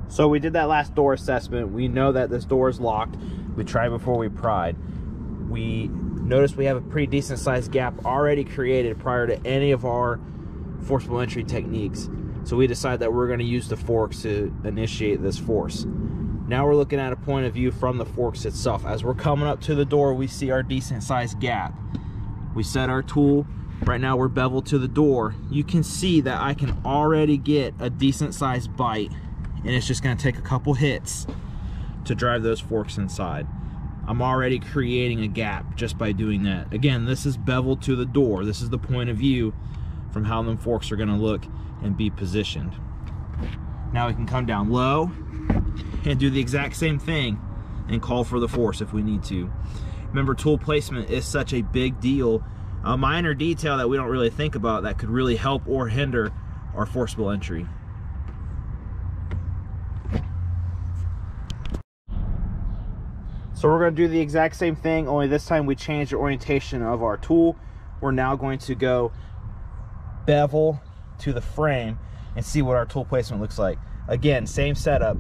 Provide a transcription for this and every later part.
So we did that last door assessment. We know that this door is locked. We tried before we pried. We noticed we have a pretty decent sized gap already created prior to any of our forcible entry techniques. So we decided that we're going to use the forks to initiate this force. Now we're looking at a point of view from the forks itself. As we're coming up to the door, we see our decent sized gap. We set our tool. Right now we're beveled to the door. You can see that I can already get a decent sized bite, and it's just going to take a couple hits to drive those forks inside. I'm already creating a gap just by doing that. Again, this is beveled to the door. This is the point of view from how them forks are going to look and be positioned. Now we can come down low and do the exact same thing and call for the force if we need to. Remember, tool placement is such a big deal, a minor detail that we don't really think about that could really help or hinder our forcible entry. So we're going to do the exact same thing, only this time we change the orientation of our tool. We're now going to go bevel to the frame and see what our tool placement looks like. Again, same setup,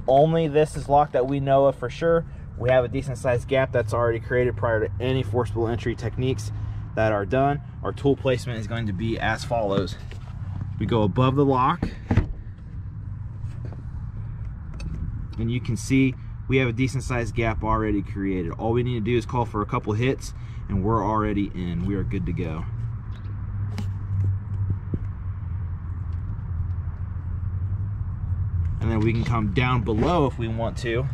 only this is locked that we know of for sure. We have a decent sized gap that's already created prior to any forcible entry techniques that are done. Our tool placement is going to be as follows. We go above the lock, and you can see we have a decent sized gap already created. All we need to do is call for a couple hits and we're already in. We are good to go. And then we can come down below if we want to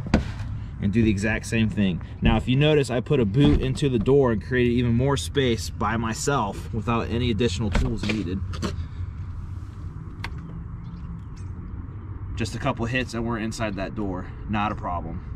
and do the exact same thing. Now, if you notice, I put a boot into the door and created even more space by myself without any additional tools needed. Just a couple hits and we're inside that door. Not a problem.